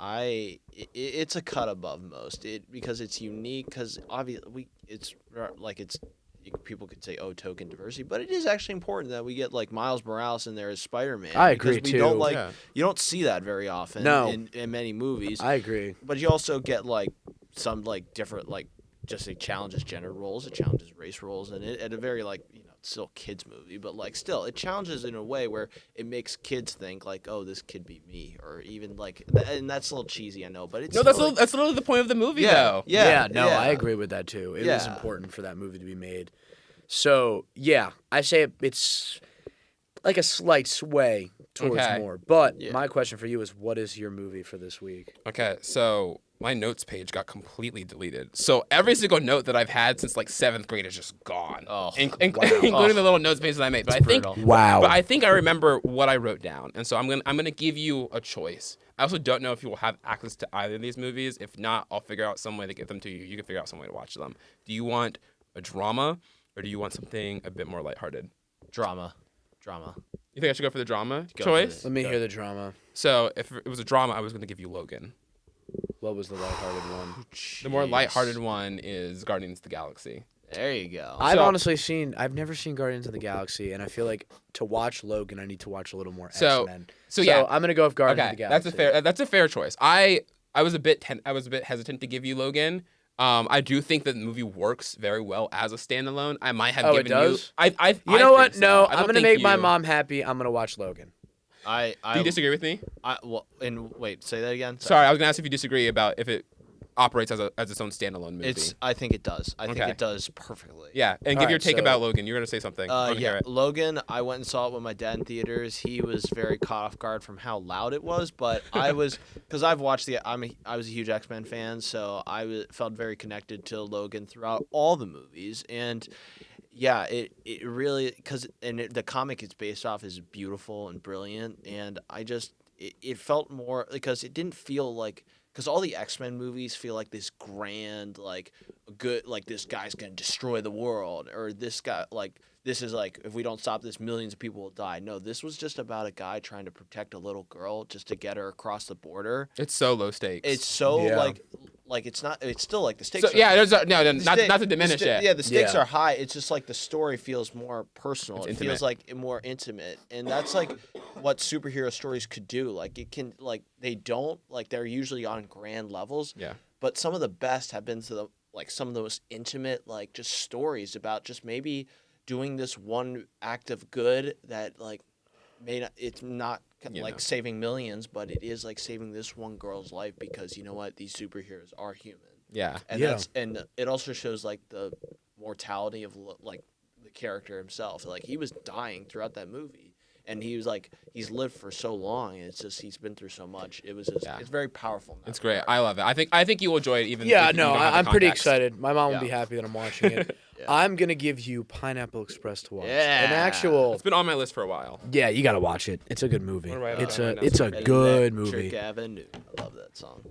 it's a cut above most. Because it's unique. Because obviously people could say, oh, token diversity, but it is actually important that we get like Miles Morales in there as Spider-Man. I agree, because we don't too. you don't see that very often. No. in many movies. I agree. But you also get like some like different like just it challenges gender roles, it challenges race roles, and it at a very like it's still a kids movie, but like still it challenges in a way where it makes kids think like, oh, this could be me, or even like, and that's a little cheesy, I know, but it's No, that's literally the point of the movie, though. I agree with that too. It is important for that movie to be made. So yeah, I say it's like a slight sway towards more. But my question for you is, what is your movie for this week? Okay, so my notes page got completely deleted. So every single note that I've had since like 7th grade is just gone. Oh, including the little notes page that I made. But I think I remember what I wrote down. And so I'm gonna give you a choice. I also don't know if you will have access to either of these movies. If not, I'll figure out some way to get them to you. You can figure out some way to watch them. Do you want a drama, or do you want something a bit more lighthearted? Drama. You think I should go for the drama Go choice? Let me hear the drama. So if it was a drama, I was going to give you Logan. What was the lighthearted one? The more lighthearted one is Guardians of the Galaxy. There you go. I've never seen Guardians of the Galaxy, and I feel like to watch Logan, I need to watch a little more X-Men. So yeah, I'm gonna go with Guardians of the Galaxy. that's a fair choice. I was a bit hesitant to give you Logan. I do think that the movie works very well as a standalone. I might have given it does? you. You know what? So. No, I I'm don't gonna think make my you- mom happy. I'm gonna watch Logan. Do you disagree with me? Wait, say that again. Sorry, I was gonna ask if you disagree about if it operates as its own standalone movie. I think it does. I think it does perfectly. Yeah, and give your Alright, take so- about Logan. You're gonna say something. I wanna hear it. Logan. I went and saw it with my dad in theaters. He was very caught off guard from how loud it was, but I was because I've watched I was a huge X-Men fan, so felt very connected to Logan throughout all the movies, and yeah, it really the comic it's based off is beautiful and brilliant, and it felt more because it didn't feel like. Because all the X-Men movies feel like this grand, like, good, like, this guy's going to destroy the world. Or this guy, like, this is like, if we don't stop this, millions of people will die. No, this was just about a guy trying to protect a little girl just to get her across the border. It's so low stakes. It's so, like, it's not, it's still like the stakes So, yeah, not to diminish it. Yeah, the stakes are high. It's just like the story feels more personal. It's It feels like more intimate. And that's like what superhero stories could do. Like it can they're usually on grand levels. Yeah. But some of the best have been some of the most intimate, like just stories about just maybe doing this one act of good that like it's not like saving millions, but it is like saving this one girl's life because you know what, these superheroes are human. Yeah. And it also shows like the mortality of like the character himself. Like he was dying throughout that movie, and he was like he's lived for so long, and it's just he's been through so much. It was just it's very powerful. It's great. I love it. I think you will enjoy it even. Yeah, if you no, don't have the I'm pretty context. excited. My mom will be happy that I'm watching it. I'm gonna give you Pineapple Express to watch. Yeah. An actual. It's been on my list for a while. Yeah, you gotta watch it. It's a good movie. Wanna write it It's down a right now it's so a I can- good Electric movie. Avenue. I love that song.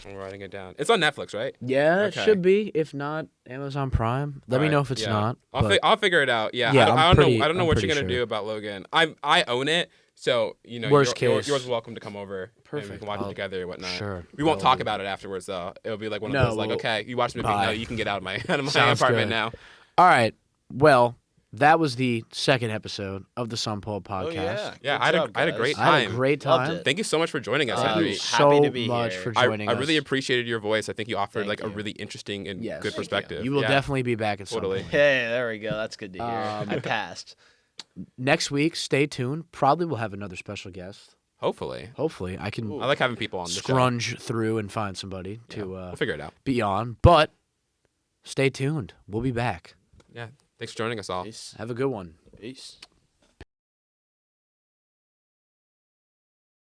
I'm writing it down. It's on Netflix, right? Yeah, Okay. it should be. If not, Amazon Prime. Let me Alright, know if it's yeah. not. I'll, but- I'll figure it out. Yeah, Yeah, I I'm don't pretty- know. I don't know I'm what you're pretty gonna sure. do about Logan. I own it, so Worst you're case. welcome to come over. And we Perfect. can watch I'll- it together or whatnot. Sure. We won't That'll talk be- about it afterwards though. It'll be like one No, of those like, we'll- okay, you watched the movie. bye. No, you can get out of my Sounds apartment good. now. All right. Well, that was the second episode of the Some Pulp Podcast. Oh, yeah. Yeah, Good I job, had a guys. great I had a time. great Loved time. it. Thank you so much for joining us, Thank Henry. you. So Happy to be much here. for I joining us. really appreciated your voice. I think you offered Thank like a you. really interesting and Yes. good Thank you. perspective. You will Yeah. definitely be back at some Totally. point. Hey, there we go. That's good to hear. I passed. Next week, stay tuned. Probably we'll have another special guest. Hopefully. Hopefully, I can I like having people on the show. scrunge through and find somebody to We'll figure it out. be on. But stay tuned. We'll be back. Yeah. Thanks for joining us all. Peace. Have a good one. Peace.